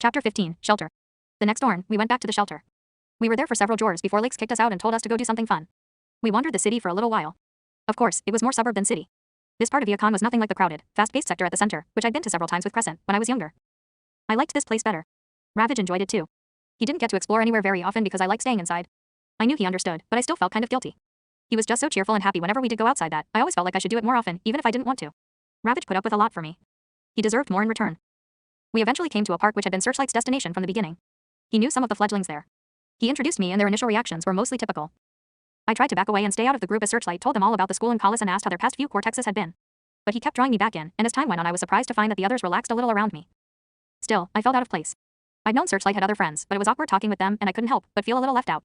Chapter 15, Shelter. The next morn, we went back to the shelter. We were there for several hours before Lakes kicked us out and told us to go do something fun. We wandered the city for a little while. Of course, it was more suburb than city. This part of Yukon was nothing like the crowded, fast-paced sector at the center, which I'd been to several times with Crescent when I was younger. I liked this place better. Ravage enjoyed it too. He didn't get to explore anywhere very often because I liked staying inside. I knew he understood, but I still felt kind of guilty. He was just so cheerful and happy whenever we did go outside that I always felt like I should do it more often, even if I didn't want to. Ravage put up with a lot for me. He deserved more in return. We eventually came to a park which had been Searchlight's destination from the beginning. He knew some of the fledglings there. He introduced me and their initial reactions were mostly typical. I tried to back away and stay out of the group as Searchlight told them all about the school in Collis and asked how their past few Cortexes had been. But he kept drawing me back in, and as time went on I was surprised to find that the others relaxed a little around me. Still, I felt out of place. I'd known Searchlight had other friends, but it was awkward talking with them and I couldn't help but feel a little left out.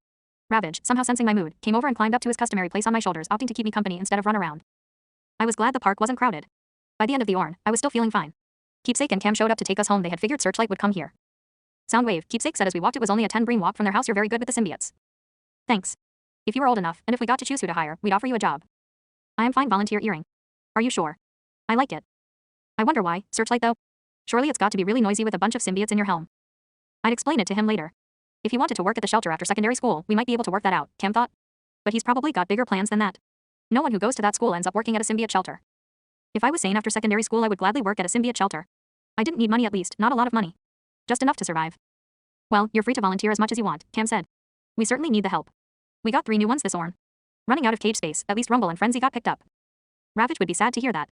Ravage, somehow sensing my mood, came over and climbed up to his customary place on my shoulders, opting to keep me company instead of run around. I was glad the park wasn't crowded. By the end of the Orn, I was still feeling fine. Keepsake and Cam showed up to take us home. They had figured Searchlight would come here. Soundwave, Keepsake said as we walked, it was only a 10 walk from their house. You're very good with the symbiotes. Thanks. If you were old enough, and if we got to choose who to hire, we'd offer you a job. I am fine. Volunteer earring. Are you sure? I like it. I wonder why, Searchlight though? Surely it's got to be really noisy with a bunch of symbiotes in your helm. I'd explain it to him later. If he wanted to work at the shelter after secondary school, we might be able to work that out, Cam thought. But he's probably got bigger plans than that. No one who goes to that school ends up working at a symbiote shelter. If I was sane after secondary school, I would gladly work at a symbiote shelter. I didn't need money, at least, not a lot of money. Just enough to survive. Well, you're free to volunteer as much as you want, Cam said. We certainly need the help. We got 3 new ones this Orn. Running out of cage space, at least Rumble and Frenzy got picked up. Ravage would be sad to hear that.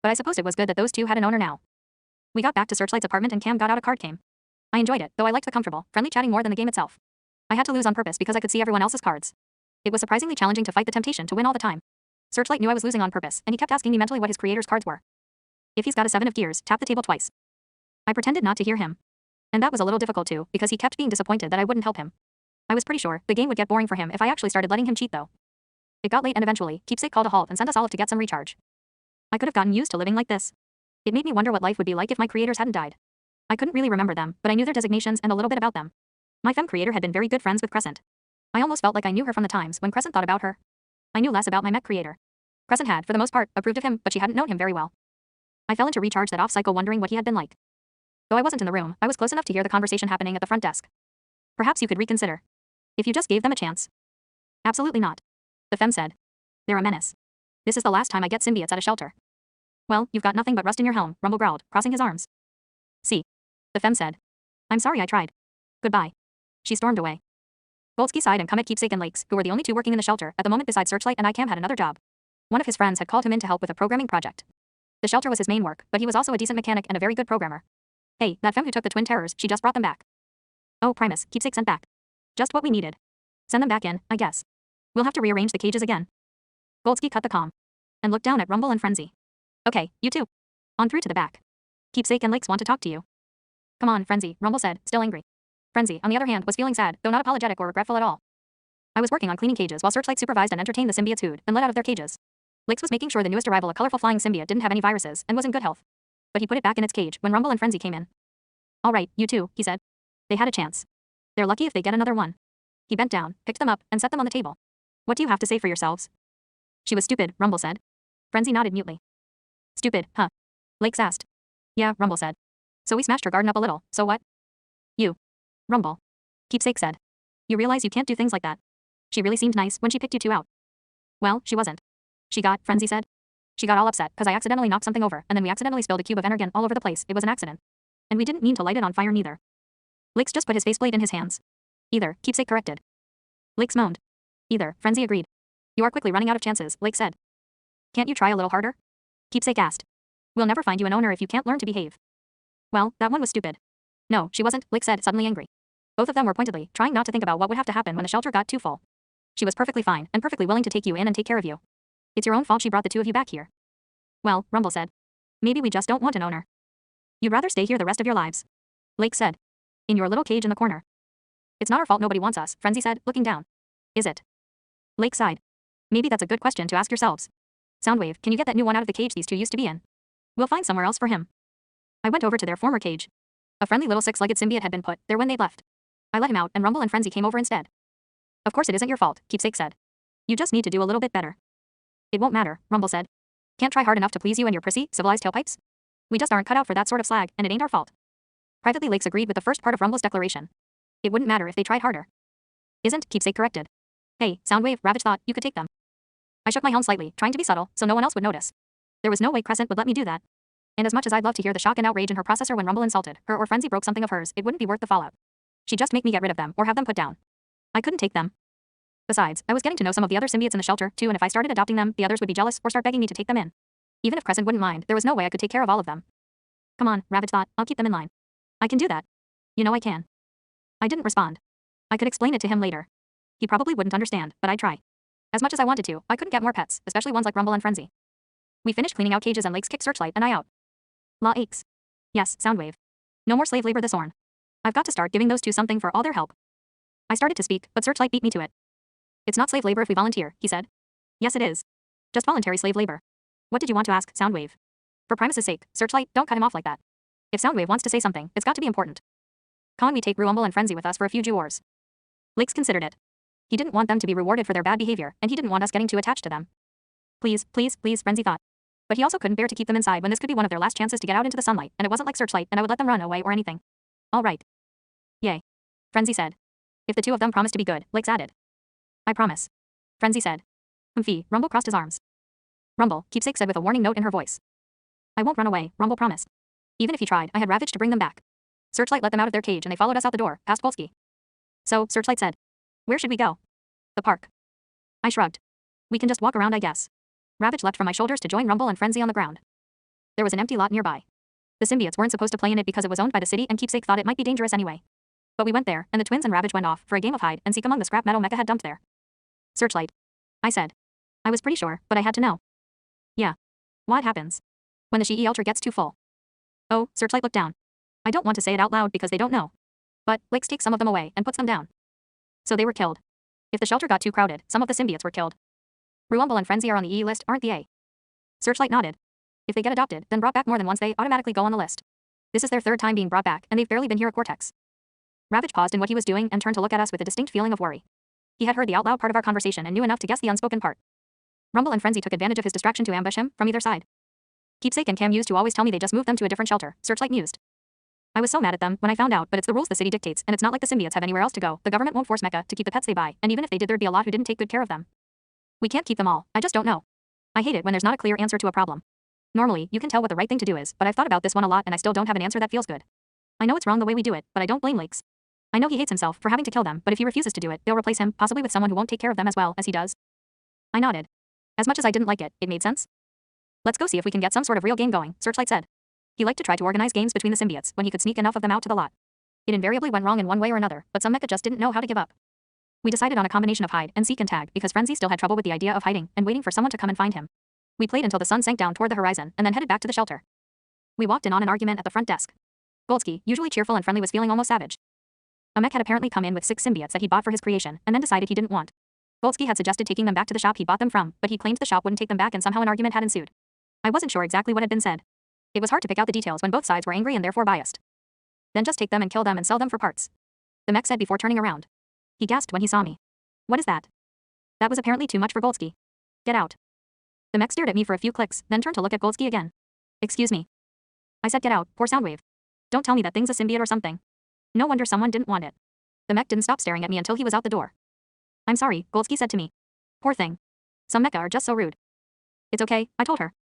But I suppose it was good that those two had an owner now. We got back to Searchlight's apartment and Cam got out a card game. I enjoyed it, though I liked the comfortable, friendly chatting more than the game itself. I had to lose on purpose because I could see everyone else's cards. It was surprisingly challenging to fight the temptation to win all the time. Searchlight knew I was losing on purpose, and he kept asking me mentally what his creator's cards were. If he's got a 7 of gears, tap the table twice. I pretended not to hear him. And that was a little difficult too, because he kept being disappointed that I wouldn't help him. I was pretty sure the game would get boring for him if I actually started letting him cheat though. It got late and eventually, Keepsake called a halt and sent us all off to get some recharge. I could have gotten used to living like this. It made me wonder what life would be like if my creators hadn't died. I couldn't really remember them, but I knew their designations and a little bit about them. My femme creator had been very good friends with Crescent. I almost felt like I knew her from the times when Crescent thought about her. I knew less about my mech creator. Crescent had, for the most part, approved of him, but she hadn't known him very well. I fell into recharge that off cycle wondering what he had been like. Though I wasn't in the room, I was close enough to hear the conversation happening at the front desk. Perhaps you could reconsider. If you just gave them a chance. Absolutely not. The femme said. They're a menace. This is the last time I get symbiotes at a shelter. Well, you've got nothing but rust in your helm, Rumble growled, crossing his arms. See. The femme said. I'm sorry I tried. Goodbye. She stormed away. Goldsky sighed and Comet, Keepsake and Lakes, who were the only two working in the shelter at the moment besides Searchlight and I, Cam had another job. One of his friends had called him in to help with a programming project. The shelter was his main work, but he was also a decent mechanic and a very good programmer. Hey, that femme who took the twin terrors, she just brought them back. Oh, Primus, Keepsake sent back. Just what we needed. Send them back in, I guess. We'll have to rearrange the cages again. Goldsky cut the comm. And looked down at Rumble and Frenzy. Okay, you two. On through to the back. Keepsake and Lakes want to talk to you. Come on, Frenzy, Rumble said, still angry. Frenzy, on the other hand, was feeling sad, though not apologetic or regretful at all. I was working on cleaning cages while Searchlight supervised and entertained the symbiotes who'd been let out of their cages. Lakes was making sure the newest arrival, a colorful flying symbiote, didn't have any viruses and was in good health. But he put it back in its cage when Rumble and Frenzy came in. All right, you two, he said. They had a chance. They're lucky if they get another one. He bent down, picked them up, and set them on the table. What do you have to say for yourselves? She was stupid, Rumble said. Frenzy nodded mutely. Stupid, huh? Lakes asked. Yeah, Rumble said. So we smashed her garden up a little, so what? You. Rumble. Keepsake said. You realize you can't do things like that. She really seemed nice when she picked you two out. Well, she wasn't. She got, Frenzy said. She got all upset because I accidentally knocked something over, and then we accidentally spilled a cube of energon all over the place. It was an accident. And we didn't mean to light it on fire neither. Lakes just put his faceplate in his hands. Either, Keepsake corrected. Lakes moaned. Either, Frenzy agreed. You are quickly running out of chances, Lake said. Can't you try a little harder? Keepsake asked. We'll never find you an owner if you can't learn to behave. Well, that one was stupid. No, she wasn't, Lake said, suddenly angry. Both of them were pointedly trying not to think about what would have to happen when the shelter got too full. She was perfectly fine and perfectly willing to take you in and take care of you. It's your own fault she brought the two of you back here. Well, Rumble said. Maybe we just don't want an owner. You'd rather stay here the rest of your lives. Lake said. In your little cage in the corner. It's not our fault nobody wants us, Frenzy said, looking down. Is it? Lake sighed. Maybe that's a good question to ask yourselves. Soundwave, can you get that new one out of the cage these two used to be in? We'll find somewhere else for him. I went over to their former cage. A friendly little 6-legged symbiote had been put there when they'd left. I let him out and Rumble and Frenzy came over instead. Of course it isn't your fault, Keepsake said. You just need to do a little bit better. It won't matter, Rumble said. Can't try hard enough to please you and your prissy, civilized tailpipes? We just aren't cut out for that sort of slag, and it ain't our fault. Privately, Lakes agreed with the first part of Rumble's declaration. It wouldn't matter if they tried harder. Isn't, Keepsake corrected. Hey, Soundwave, Ravage thought you could take them. I shook my helm slightly, trying to be subtle, so no one else would notice. There was no way Crescent would let me do that. And as much as I'd love to hear the shock and outrage in her processor when Rumble insulted her or Frenzy broke something of hers, it wouldn't be worth the fallout. She'd just make me get rid of them or have them put down. I couldn't take them. Besides, I was getting to know some of the other symbiotes in the shelter, too, and if I started adopting them, the others would be jealous or start begging me to take them in. Even if Crescent wouldn't mind, there was no way I could take care of all of them. Come on, Ravage thought, I'll keep them in line. I can do that. You know I can. I didn't respond. I could explain it to him later. He probably wouldn't understand, but I'd try. As much as I wanted to, I couldn't get more pets, especially ones like Rumble and Frenzy. We finished cleaning out cages and Lakes kicked Searchlight and I out. Law aches. Yes, Soundwave. No more slave labor this Orn. I've got to start giving those two something for all their help. I started to speak, but Searchlight beat me to it. It's not slave labor if we volunteer, he said. Yes it is. Just voluntary slave labor. What did you want to ask, Soundwave? For Primus's sake, Searchlight, don't cut him off like that. If Soundwave wants to say something, it's got to be important. Can't we take Rumble and Frenzy with us for a few Jewars? Lakes considered it. He didn't want them to be rewarded for their bad behavior, and he didn't want us getting too attached to them. Please, please, please, Frenzy thought. But he also couldn't bear to keep them inside when this could be one of their last chances to get out into the sunlight, and it wasn't like Searchlight, and I would let them run away or anything. All right. Yay. Frenzy said. If the two of them promise to be good, Lakes added. I promise. Frenzy said. Humphy, Rumble crossed his arms. Rumble, Keepsake said with a warning note in her voice. I won't run away, Rumble promised. Even if he tried, I had Ravage to bring them back. Searchlight let them out of their cage and they followed us out the door, past Polsky. So, Searchlight said. Where should we go? The park. I shrugged. We can just walk around, I guess. Ravage leapt from my shoulders to join Rumble and Frenzy on the ground. There was an empty lot nearby. The symbiotes weren't supposed to play in it because it was owned by the city and Keepsake thought it might be dangerous anyway. But we went there, and the twins and Ravage went off for a game of hide and seek among the scrap metal Mecha had dumped there. Searchlight. I said. I was pretty sure, but I had to know. Yeah. What happens? When the She Ultra gets too full. Oh, Searchlight looked down. I don't want to say it out loud because they don't know. But, Lakes takes some of them away and puts them down. So they were killed. If the shelter got too crowded, some of the symbiotes were killed. Rumble and Frenzy are on the E list, aren't the A? Searchlight nodded. If they get adopted, then brought back more than once, they automatically go on the list. This is their third time being brought back, and they've barely been here at Cortex. Ravage paused in what he was doing and turned to look at us with a distinct feeling of worry. He had heard the out-loud part of our conversation and knew enough to guess the unspoken part. Rumble and Frenzy took advantage of his distraction to ambush him from either side. Keepsake and Cam used to always tell me they just moved them to a different shelter, Searchlight mused. I was so mad at them when I found out, but it's the rules the city dictates, and it's not like the symbiotes have anywhere else to go. The government won't force Mecha to keep the pets they buy, and even if they did, there'd be a lot who didn't take good care of them. We can't keep them all, I just don't know. I hate it when there's not a clear answer to a problem. Normally, you can tell what the right thing to do is, but I've thought about this one a lot and I still don't have an answer that feels good. I know it's wrong the way we do it, but I don't blame Lakes. I know he hates himself for having to kill them, but if he refuses to do it, they'll replace him, possibly with someone who won't take care of them as well as he does. I nodded. As much as I didn't like it, it made sense. Let's go see if we can get some sort of real game going, Searchlight said. He liked to try to organize games between the symbiotes when he could sneak enough of them out to the lot. It invariably went wrong in one way or another, but some Mecha just didn't know how to give up. We decided on a combination of hide and seek and tag because Frenzy still had trouble with the idea of hiding and waiting for someone to come and find him. We played until the sun sank down toward the horizon and then headed back to the shelter. We walked in on an argument at the front desk. Goldsky, usually cheerful and friendly, was feeling almost savage. A mech had apparently come in with 6 symbiotes that he'd bought for his creation and then decided he didn't want. Goldsky had suggested taking them back to the shop he bought them from, but he claimed the shop wouldn't take them back and somehow an argument had ensued. I wasn't sure exactly what had been said. It was hard to pick out the details when both sides were angry and therefore biased. Then just take them and kill them and sell them for parts. The mech said before turning around. He gasped when he saw me. What is that? That was apparently too much for Goldsky. Get out. The mech stared at me for a few clicks, then turned to look at Goldsky again. Excuse me. I said get out, poor Soundwave. Don't tell me that thing's a symbiote or something. No wonder someone didn't want it. The mech didn't stop staring at me until he was out the door. I'm sorry, Goldsky said to me. Poor thing. Some mecha are just so rude. It's okay, I told her.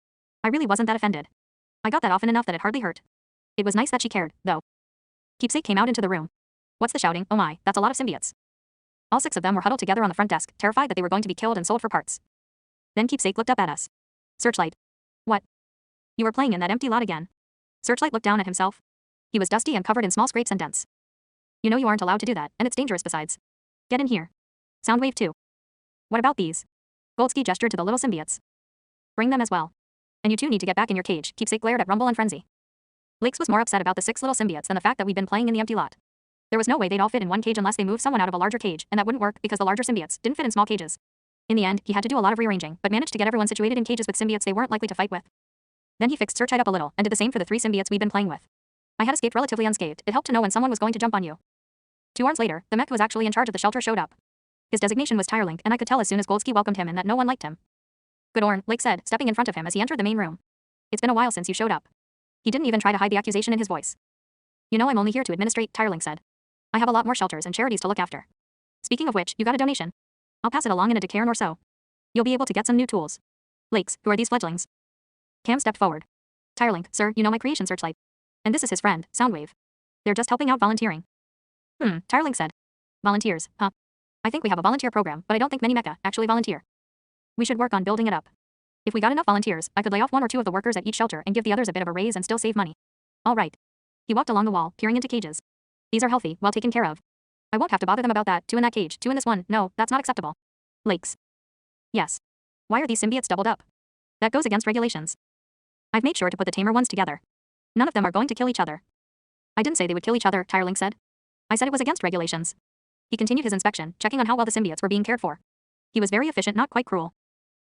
I really wasn't that offended. I got that often enough that it hardly hurt. It was nice that she cared, though. Keepsake came out into the room. What's the shouting? Oh my, that's a lot of symbiotes. All 6 of them were huddled together on the front desk, terrified that they were going to be killed and sold for parts. Then Keepsake looked up at us. Searchlight. What? You were playing in that empty lot again. Searchlight looked down at himself. He was dusty and covered in small scrapes and dents. You know you aren't allowed to do that, and it's dangerous besides. Get in here. Soundwave too. What about these? Goldsky gestured to the little symbiotes. Bring them as well. And you two need to get back in your cage, Keepsake glared at Rumble and Frenzy. Lakes was more upset about the 6 little symbiotes than the fact that we'd been playing in the empty lot. There was no way they'd all fit in one cage unless they moved someone out of a larger cage, and that wouldn't work because the larger symbiotes didn't fit in small cages. In the end, he had to do a lot of rearranging, but managed to get everyone situated in cages with symbiotes they weren't likely to fight with. Then he fixed Searchlight up a little, and did the same for the 3 symbiotes we'd been playing with. I had escaped relatively unscathed. It helped to know when someone was going to jump on you. 2 hours later, the mech who was actually in charge of the shelter showed up. His designation was Tirelink, and I could tell as soon as Goldsky welcomed him in that no one liked him. Good Orn, Lake said, stepping in front of him as he entered the main room. It's been a while since you showed up. He didn't even try to hide the accusation in his voice. You know I'm only here to administrate, Tirelink said. I have a lot more shelters and charities to look after. Speaking of which, you got a donation. I'll pass it along in a decairn or so. You'll be able to get some new tools. Lakes, who are these fledglings? Cam stepped forward. Tirelink, sir, you know my creation Searchlight. And this is his friend, Soundwave. They're just helping out volunteering. Tirelink said. Volunteers, huh? I think we have a volunteer program, but I don't think many mecha actually volunteer. We should work on building it up. If we got enough volunteers, I could lay off 1 or 2 of the workers at each shelter and give the others a bit of a raise and still save money. All right. He walked along the wall, peering into cages. These are healthy, well taken care of. I won't have to bother them about that. 2 in that cage, 2 in this one. No, that's not acceptable. Lakes. Yes. Why are these symbiotes doubled up? That goes against regulations. I've made sure to put the tamer ones together. None of them are going to kill each other. I didn't say they would kill each other, Tirelink said. I said it was against regulations. He continued his inspection, checking on how well the symbiotes were being cared for. He was very efficient, not quite cruel.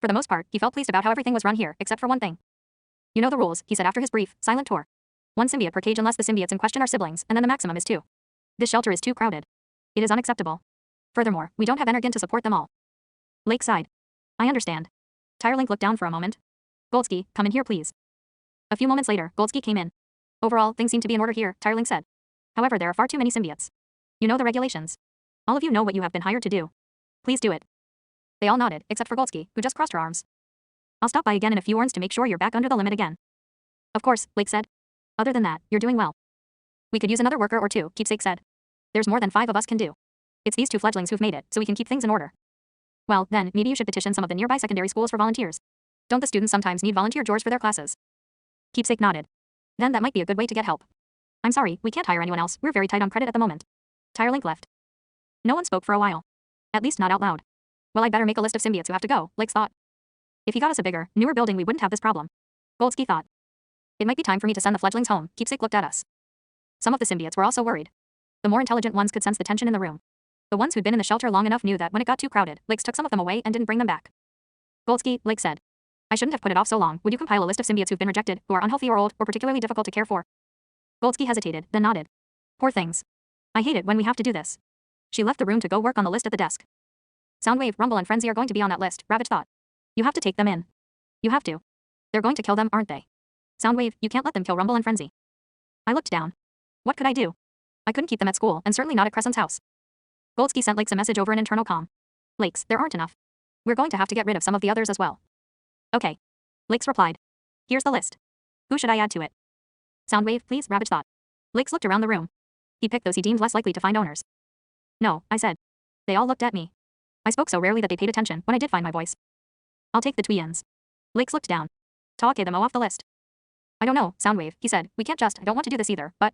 For the most part, he felt pleased about how everything was run here, except for one thing. You know the rules, he said after his brief, silent tour. 1 symbiote per cage unless the symbiotes in question are siblings, and then the maximum is 2. This shelter is too crowded. It is unacceptable. Furthermore, we don't have energon to support them all. Lake sighed. I understand. Tirelink looked down for a moment. Goldsky, come in here please. A few moments later, Goldsky came in. Overall, things seem to be in order here, Tirelink said. However, there are far too many symbiotes. You know the regulations. All of you know what you have been hired to do. Please do it. They all nodded, except for Goldsky, who just crossed her arms. I'll stop by again in a few orns to make sure you're back under the limit again. Of course, Lake said. Other than that, you're doing well. We could use another worker or 2, Keepsake said. There's more than 5 of us can do. It's these 2 fledglings who've made it, so we can keep things in order. Well, then, maybe you should petition some of the nearby secondary schools for volunteers. Don't the students sometimes need volunteer jors for their classes? Keepsake nodded. Then that might be a good way to get help. I'm sorry, we can't hire anyone else, we're very tight on credit at the moment. Tirelink left. No one spoke for a while. At least not out loud. Well, I'd better make a list of symbiotes who have to go, Lakes thought. If he got us a bigger, newer building we wouldn't have this problem. Goldsky thought. It might be time for me to send the fledglings home, Keepsake looked at us. Some of the symbiotes were also worried. The more intelligent ones could sense the tension in the room. The ones who'd been in the shelter long enough knew that when it got too crowded, Lakes took some of them away and didn't bring them back. Goldsky, Lake said. I shouldn't have put it off so long, would you compile a list of symbiotes who've been rejected, who are unhealthy or old, or particularly difficult to care for? Goldsky hesitated, then nodded. Poor things. I hate it when we have to do this. She left the room to go work on the list at the desk. Soundwave, Rumble and Frenzy are going to be on that list, Ravage thought. You have to take them in. You have to. They're going to kill them, aren't they? Soundwave, you can't let them kill Rumble and Frenzy. I looked down. What could I do? I couldn't keep them at school, and certainly not at Crescent's house. Goldsky sent Lakes a message over an internal comm. Lakes, there aren't enough. We're going to have to get rid of some of the others as well. Okay. Lakes replied. Here's the list. Who should I add to it? Soundwave, please, Ravage thought. Lakes looked around the room. He picked those he deemed less likely to find owners. No, I said. They all looked at me. I spoke so rarely that they paid attention when I did find my voice. I'll take the Tweens. Lakes looked down. Talk them off the list. I don't know, Soundwave, he said. We can't just, I don't want to do this either, but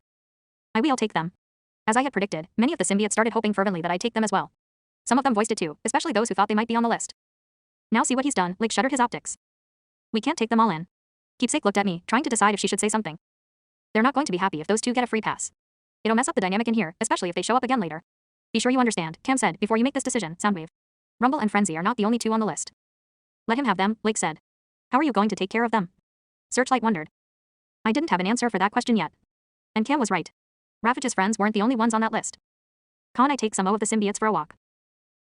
I will take them. As I had predicted, many of the symbiotes started hoping fervently that I'd take them as well. Some of them voiced it too, especially those who thought they might be on the list. Now see what he's done, Lake shuddered his optics. We can't take them all in. Keepsake looked at me, trying to decide if she should say something. They're not going to be happy if those 2 get a free pass. It'll mess up the dynamic in here, especially if they show up again later. Be sure you understand, Cam said, before you make this decision, Soundwave. Rumble and Frenzy are not the only 2 on the list. Let him have them, Lake said. How are you going to take care of them? Searchlight wondered. I didn't have an answer for that question yet. And Cam was right. Ravage's friends weren't the only ones on that list. Can't I take some of the symbiotes for a walk?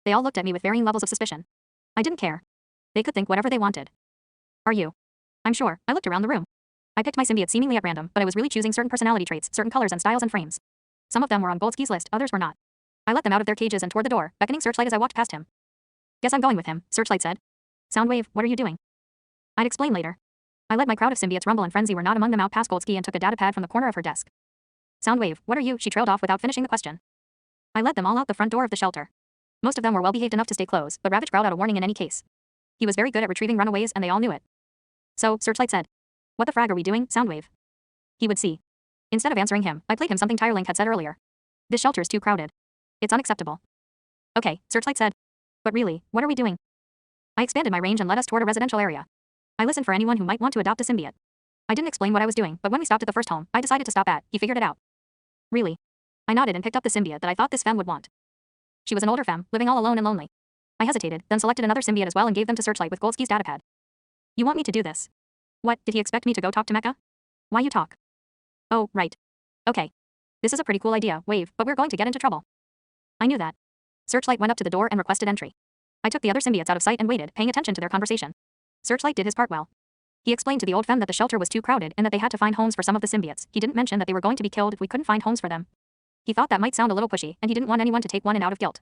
They all looked at me with varying levels of suspicion. I didn't care. They could think whatever they wanted. Are you? I'm sure. I looked around the room. I picked my symbiotes seemingly at random, but I was really choosing certain personality traits, certain colors and styles and frames. Some of them were on Goldsky's list, others were not. I let them out of their cages and toward the door, beckoning Searchlight as I walked past him. Guess I'm going with him, Searchlight said. Soundwave, what are you doing? I'd explain later. I led my crowd of symbiotes. Rumble and Frenzy were not among them out past Goldsky and took a datapad from the corner of her desk. Soundwave, what are you? She trailed off without finishing the question. I led them all out the front door of the shelter. Most of them were well behaved enough to stay close, but Ravage growled out a warning in any case. He was very good at retrieving runaways and they all knew it. So, Searchlight said. What the frag are we doing, Soundwave? He would see. Instead of answering him, I played him something Tirelink had said earlier. This shelter is too crowded. It's unacceptable. Okay, Searchlight said. But really, what are we doing? I expanded my range and led us toward a residential area. I listened for anyone who might want to adopt a symbiote. I didn't explain what I was doing, but when we stopped at the first home, I decided to stop at, he figured it out. Really? I nodded and picked up the symbiote that I thought this femme would want. She was an older femme, living all alone and lonely. I hesitated, then selected another symbiote as well and gave them to Searchlight with Goldsky's datapad. You want me to do this? What, did he expect me to go talk to Mecha? Why you talk? Oh, right. Okay. This is a pretty cool idea, Wave, but we're going to get into trouble. I knew that. Searchlight went up to the door and requested entry. I took the other symbiotes out of sight and waited, paying attention to their conversation. Searchlight did his part well. He explained to the old femme that the shelter was too crowded and that they had to find homes for some of the symbiotes. He didn't mention that they were going to be killed if we couldn't find homes for them. He thought that might sound a little pushy, and he didn't want anyone to take one in out of guilt.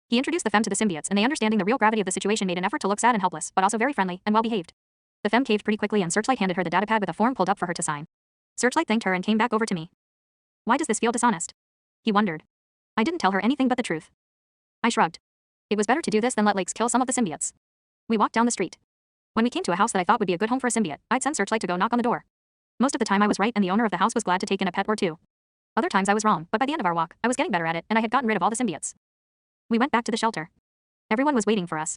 He introduced the femme to the symbiotes, and they, understanding the real gravity of the situation, made an effort to look sad and helpless, but also very friendly and well-behaved. The femme caved pretty quickly, and Searchlight handed her the datapad with a form pulled up for her to sign. Searchlight thanked her and came back over to me. Why does this feel dishonest? He wondered. I didn't tell her anything but the truth. I shrugged. It was better to do this than let Lakes kill some of the symbiotes. We walked down the street. When we came to a house that I thought would be a good home for a symbiote, I'd send Searchlight to go knock on the door. Most of the time I was right, and the owner of the house was glad to take in a pet or two. Other times I was wrong, but by the end of our walk, I was getting better at it, and I had gotten rid of all the symbiotes. We went back to the shelter. Everyone was waiting for us.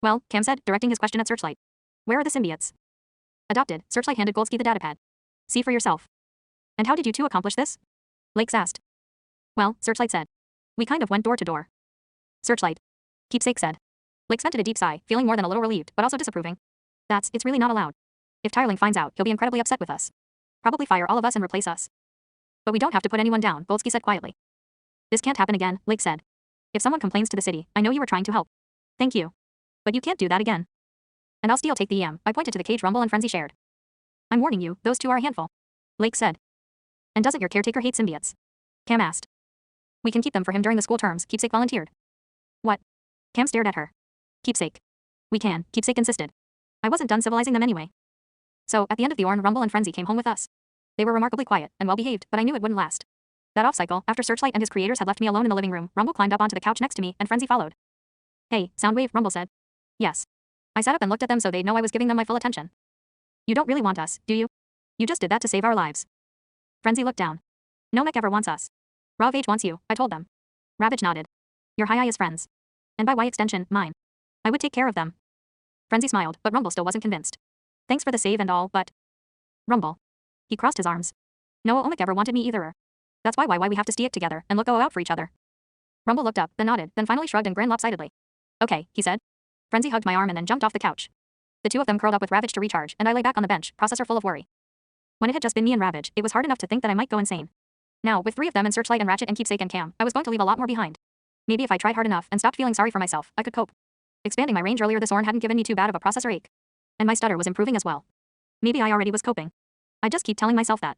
Well, Cam said, directing his question at Searchlight. Where are the symbiotes? Adopted. Searchlight handed Goldsky the datapad. See for yourself. And how did you two accomplish this? Lakes asked. Well, Searchlight said. We kind of went door to door. Searchlight. Keepsake said. Lakes vented a deep sigh, feeling more than a little relieved, but also disapproving. It's really not allowed. If Tirling finds out, he'll be incredibly upset with us. Probably fire all of us and replace us. But we don't have to put anyone down, Goldsky said quietly. This can't happen again, Lake said. If someone complains to the city, I know you were trying to help. Thank you. But you can't do that again. And I'll still take the EM, I pointed to the cage Rumble and Frenzy shared. I'm warning you, those two are a handful. Lake said. And doesn't your caretaker hate symbiotes? Cam asked. We can keep them for him during the school terms, Keepsake volunteered. What? Cam stared at her. Keepsake. We can, Keepsake insisted. I wasn't done civilizing them anyway. So, at the end of the Orn, Rumble and Frenzy came home with us. They were remarkably quiet and well-behaved, but I knew it wouldn't last. That off-cycle, after Searchlight and his creators had left me alone in the living room, Rumble climbed up onto the couch next to me, and Frenzy followed. Hey, Soundwave, Rumble said. Yes. I sat up and looked at them so they'd know I was giving them my full attention. You don't really want us, do you? You just did that to save our lives. Frenzy looked down. No mech ever wants us. Ravage wants you, I told them. Ravage nodded. Your high eye is friends. And by extension, mine. I would take care of them. Frenzy smiled, but Rumble still wasn't convinced. Thanks for the save and all, but... Rumble. He crossed his arms. No Omic ever wanted me either. That's why we have to stick together and look out for each other. Rumble looked up, then nodded, then finally shrugged and grinned lopsidedly. Okay, he said. Frenzy hugged my arm and then jumped off the couch. The two of them curled up with Ravage to recharge, and I lay back on the bench, processor full of worry. When it had just been me and Ravage, it was hard enough to think that I might go insane. Now, with three of them and Searchlight and Ratchet and Keepsake and Cam, I was going to leave a lot more behind. Maybe if I tried hard enough and stopped feeling sorry for myself, I could cope. Expanding my range earlier this Orn hadn't given me too bad of a processor ache. And my stutter was improving as well. Maybe I already was coping. I just keep telling myself that.